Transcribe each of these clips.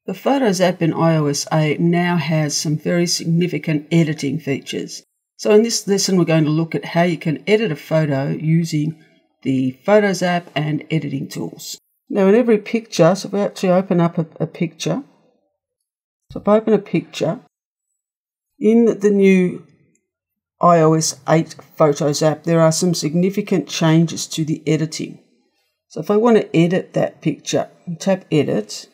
The Photos app in iOS 8 now has some very significant editing features. So in this lesson, we're going to look at how you can edit a photo using the Photos app and editing tools. Now in every picture, so if we actually open up a picture, so if I open a picture, in the new iOS 8 Photos app, there are some significant changes to the editing. So if I want to edit that picture, tap Edit,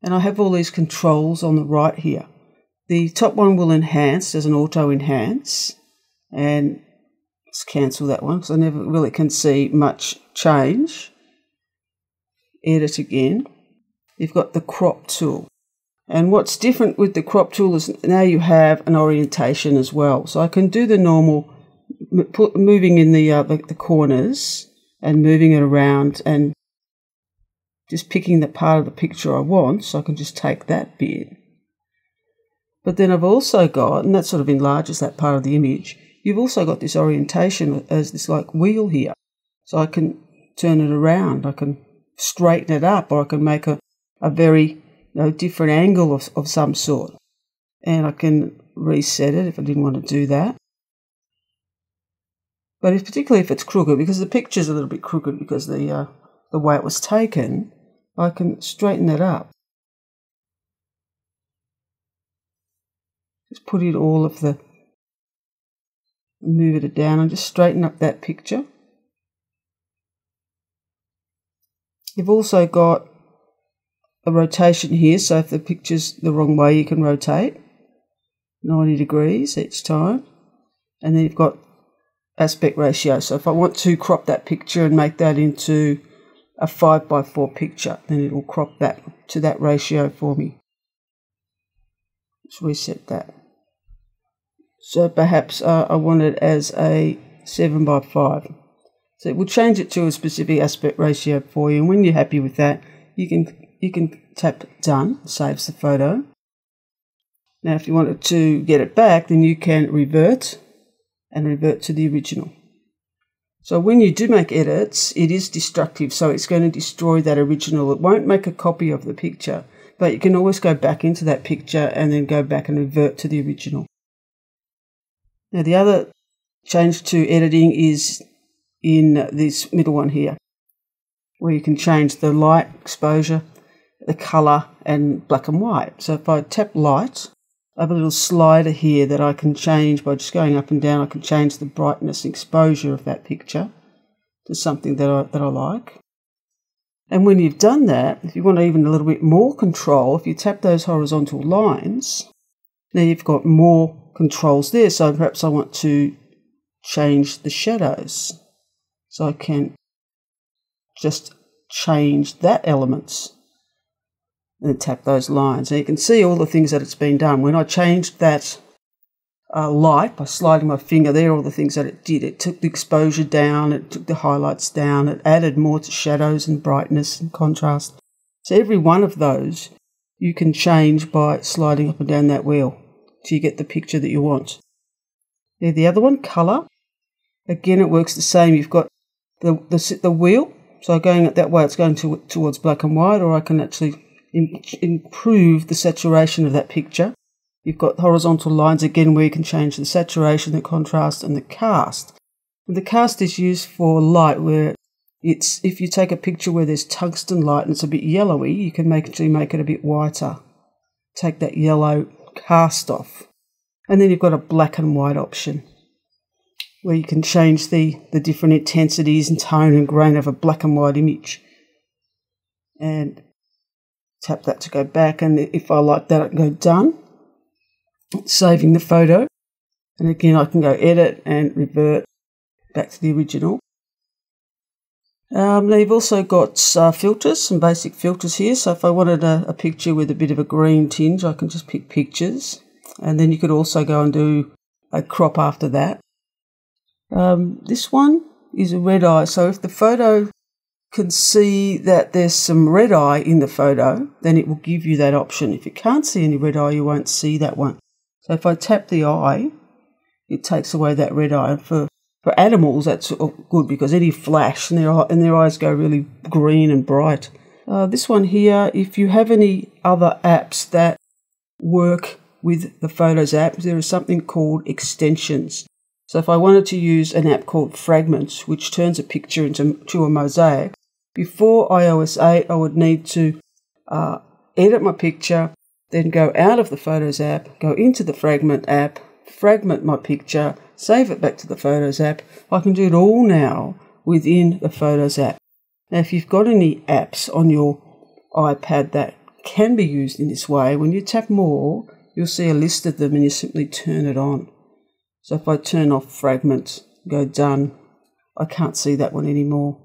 and I have all these controls on the right here. The top one will enhance, there's an auto enhance, and let's cancel that one because I never really can see much change. Edit again. You've got the crop tool. And what's different with the crop tool is now you have an orientation as well. So I can do the normal, moving in the corners and moving it around and just picking the part of the picture I want, so I can just take that bit. But then I've also got, and that sort of enlarges that part of the image, you've also got this orientation as this like wheel here. So I can turn it around, I can straighten it up, or I can make a very different angle of some sort. And I can reset it if I didn't want to do that. But particularly if it's crooked, because the picture's a little bit crooked because the way it was taken, I can straighten it up. Just put in all of move it down and just straighten up that picture. You've also got a rotation here, so if the picture's the wrong way, you can rotate 90 degrees each time. And then you've got aspect ratio. So if I want to crop that picture and make that into a 5:4 picture, then it will crop that to that ratio for me. Let's reset that. So perhaps I want it as a 7:5. So it will change it to a specific aspect ratio for you. And when you're happy with that, you can tap Done. It saves the photo. Now if you wanted to get it back, then you can revert to the original. So when you do make edits, it is destructive, so it's going to destroy that original. It won't make a copy of the picture, but you can always go back into that picture and then go back and revert to the original. Now the other change to editing is in this middle one here, where you can change the light exposure, the colour, and black and white. So if I tap light, I have a little slider here that I can change by just going up and down. I can change the brightness and exposure of that picture to something that I like. And when you've done that, if you want even a little bit more control, if you tap those horizontal lines, now you've got more controls there. So perhaps I want to change the shadows. So I can just change that element and tap those lines. And you can see all the things that it's been done. When I changed that light by sliding my finger there, all the things that it did. It took the exposure down, it took the highlights down, it added more to shadows and brightness and contrast. So every one of those you can change by sliding up and down that wheel till you get the picture that you want. There, the other one, colour. Again, it works the same. You've got the wheel, so going that way it's going towards black and white, or I can actually improve the saturation of that picture. You've got horizontal lines again where you can change the saturation, the contrast, and the cast. And the cast is used for light, where if you take a picture where there's tungsten light and it's a bit yellowy, you can actually make it a bit whiter. Take that yellow cast off. And then you've got a black and white option, where you can change the different intensities and tone and grain of a black and white image. And tap that to go back, and if I like that, I can go Done, saving the photo. And again, I can go Edit and revert back to the original. Now you've also got filters, some basic filters here. So if I wanted a picture with a bit of a green tinge, I can just pick pictures. And then you could also go and do a crop after that. This one is a red eye. So if the photo can see that there's some red eye in the photo, then it will give you that option. If you can't see any red eye, you won't see that one. So if I tap the eye, it takes away that red eye. For animals, that's good because any flash and their eyes go really green and bright. This one here, if you have any other apps that work with the Photos app, there is something called extensions. So if I wanted to use an app called Fragments, which turns a picture into a mosaic, before iOS 8 I would need to edit my picture, then go out of the Photos app, go into the Fragment app, fragment my picture, save it back to the Photos app. I can do it all now within the Photos app. Now if you've got any apps on your iPad that can be used in this way, when you tap More, you'll see a list of them and you simply turn it on. So if I turn off Fragments, go Done, I can't see that one anymore.